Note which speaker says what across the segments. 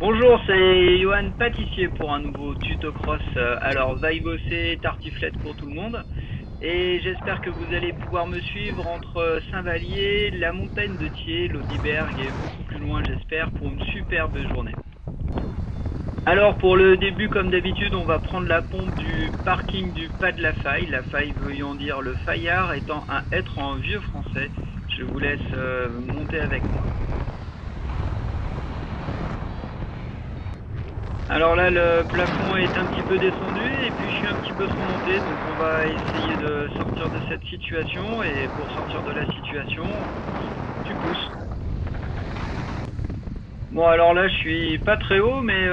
Speaker 1: Bonjour, c'est Johan Pâtissier pour un nouveau tuto cross. Alors, vaille bosser, tartiflette pour tout le monde. Et j'espère que vous allez pouvoir me suivre entre Saint-Vallier, la montagne de Thiers, l'Audiberg et beaucoup plus loin, j'espère, pour une superbe journée. Alors, pour le début, comme d'habitude, on va prendre la pompe du parking du Pas de la Faille. La Faille voulant dire le Faillard, étant un être en vieux français. Je vous laisse monter avec moi. Alors là, le plafond est un petit peu descendu et puis je suis un petit peu trop monté, donc on va essayer de sortir de cette situation. Et pour sortir de la situation, tu pousses. Bon, alors là, je suis pas très haut, mais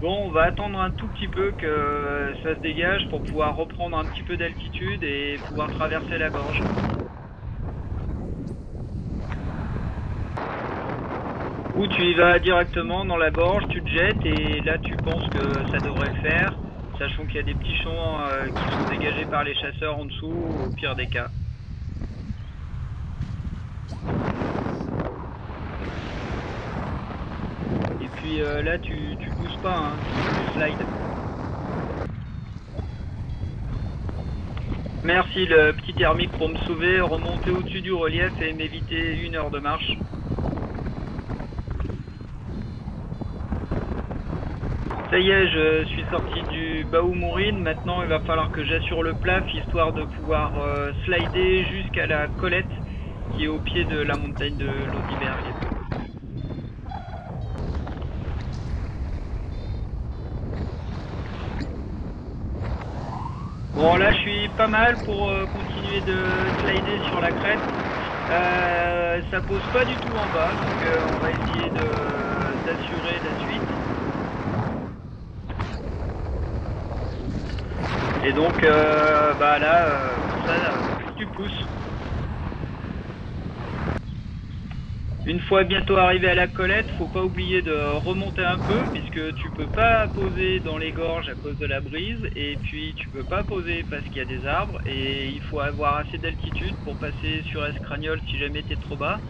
Speaker 1: bon, on va attendre un tout petit peu que ça se dégage pour pouvoir reprendre un petit peu d'altitude et pouvoir traverser la gorge. Ou tu y vas directement dans la gorge, tu te jettes et là tu penses que ça devrait le faire, sachant qu'il y a des petits champs qui sont dégagés par les chasseurs en dessous, au pire des cas. Et puis là tu pousses pas, hein, tu slides. Merci le petit thermique pour me sauver, remonter au-dessus du relief et m'éviter 1 heure de marche. Ça y est, je suis sorti du Baou Mourine. Maintenant, il va falloir que j'assure le plaf, histoire de pouvoir slider jusqu'à la Colette, qui est au pied de la montagne de l'Audiberg. Bon, là, je suis pas mal pour continuer de slider sur la crête. Ça pose pas du tout en bas, donc on va essayer d'assurer la suite. Et donc, bah là, ça, tu pousses. Une fois bientôt arrivé à la Colette, faut pas oublier de remonter un peu puisque tu peux pas poser dans les gorges à cause de la brise et puis tu peux pas poser parce qu'il y a des arbres et il faut avoir assez d'altitude pour passer sur Escragnole si jamais t'es trop bas.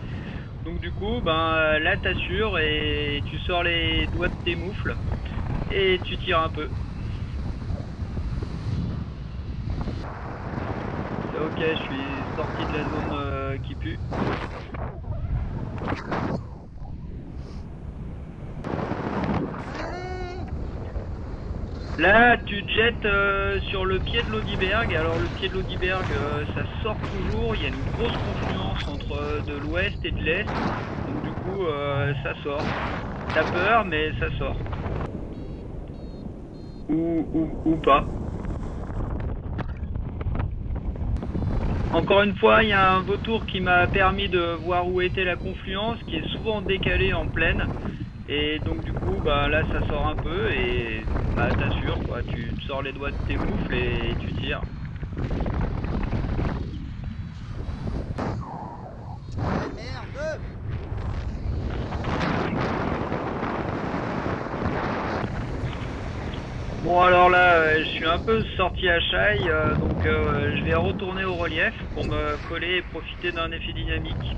Speaker 1: Donc du coup, ben là t'assures et tu sors les doigts de tes moufles et tu tires un peu. Ok, je suis sorti de la zone qui pue. Là, tu te jettes sur le pied de l'Audiberg. Alors, le pied de l'Audiberg, ça sort toujours. Il y a une grosse confluence entre de l'ouest et de l'est. Donc, du coup, ça sort. T'as peur, mais ça sort. Ou pas. Encore une fois, il y a un vautour qui m'a permis de voir où était la confluence, qui est souvent décalée en plaine. Et donc du coup, bah là, ça sort un peu et bah t'assures quoi. Tu te sors les doigts de tes moufles et tu tires.
Speaker 2: Merde!
Speaker 1: Bon alors là, je suis un peu sorti à chaille, donc je vais retourner au relief pour me coller et profiter d'un effet dynamique.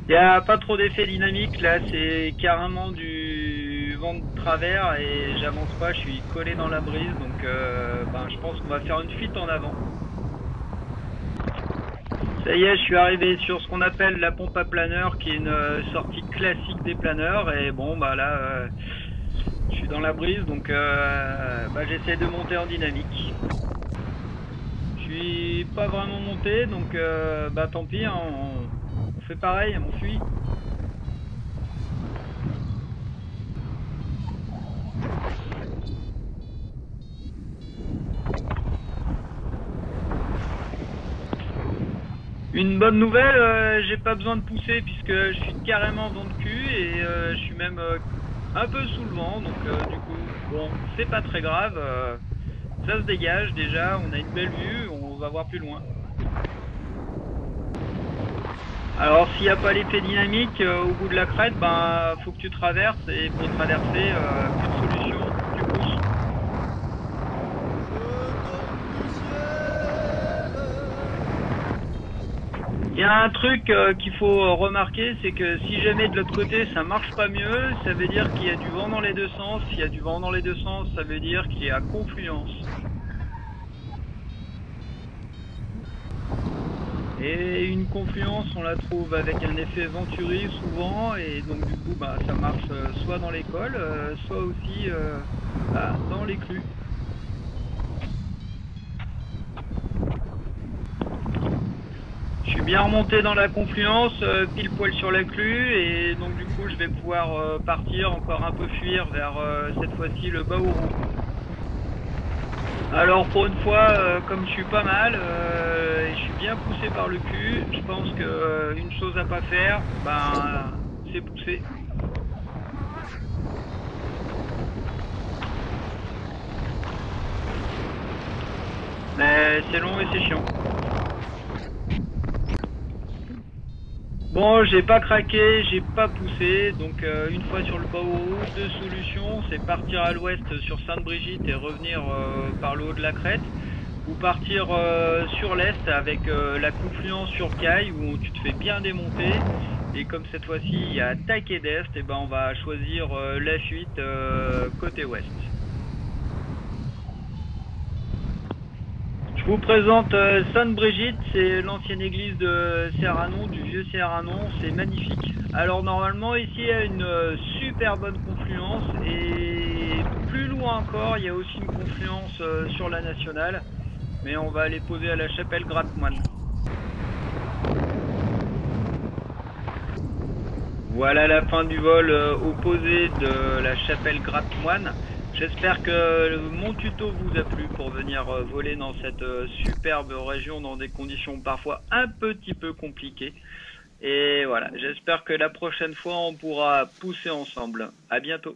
Speaker 1: Il n'y a pas trop d'effet dynamique, là c'est carrément du vent de travers et j'avance pas, je suis collé dans la brise, donc ben, je pense qu'on va faire une fuite en avant. Ça y est, je suis arrivé sur ce qu'on appelle la pompe à planeur, qui est une sortie classique des planeurs, et bon bah là... je suis dans la brise, donc bah, j'essaie de monter en dynamique. Je suis pas vraiment monté, donc bah tant pis, hein, on fait pareil, on fuit. Une bonne nouvelle, j'ai pas besoin de pousser puisque je suis carrément vent de cul et je suis même un peu sous le vent, donc du coup, bon, c'est pas très grave, ça se dégage déjà, on a une belle vue, on va voir plus loin. Alors s'il n'y a pas l'effet dynamique au bout de la crête, ben faut que tu traverses et pour traverser, plus de solution, tu pousses. Il y a un truc qu'il faut remarquer, c'est que si jamais de l'autre côté ça marche pas mieux, ça veut dire qu'il y a du vent dans les deux sens. S'il y a du vent dans les deux sens, ça veut dire qu'il y a confluence. Et une confluence, on la trouve avec un effet venturi souvent, et donc du coup, bah, ça marche soit dans les cols, soit aussi dans les crues. Je suis bien remonté dans la confluence, pile poil sur la clue, et donc du coup, je vais pouvoir partir, encore un peu fuir vers cette fois-ci le Baourou. Alors pour une fois, comme je suis pas mal, et je suis bien poussé par le cul, je pense que une chose à pas faire, ben c'est pousser. Mais c'est long et c'est chiant. Bon, j'ai pas craqué, j'ai pas poussé, donc une fois sur le Baourou, deux solutions, c'est partir à l'ouest sur Sainte-Brigitte et revenir par le haut de la crête, ou partir sur l'est avec la confluence sur Caille où tu te fais bien démonter, et comme cette fois-ci il y a taquet d'est, et ben on va choisir la fuite côté ouest. Je vous présente Sainte-Brigitte, c'est l'ancienne église de Serranon, du vieux Serranon, c'est magnifique. Alors normalement ici il y a une super bonne confluence, et plus loin encore il y a aussi une confluence sur la nationale, mais on va aller poser à la chapelle Gratte-Moine. Voilà la fin du vol opposé de la chapelle Gratte-Moine. J'espère que mon tuto vous a plu pour venir voler dans cette superbe région dans des conditions parfois un petit peu compliquées. Et voilà, j'espère que la prochaine fois on pourra pousser ensemble. À bientôt.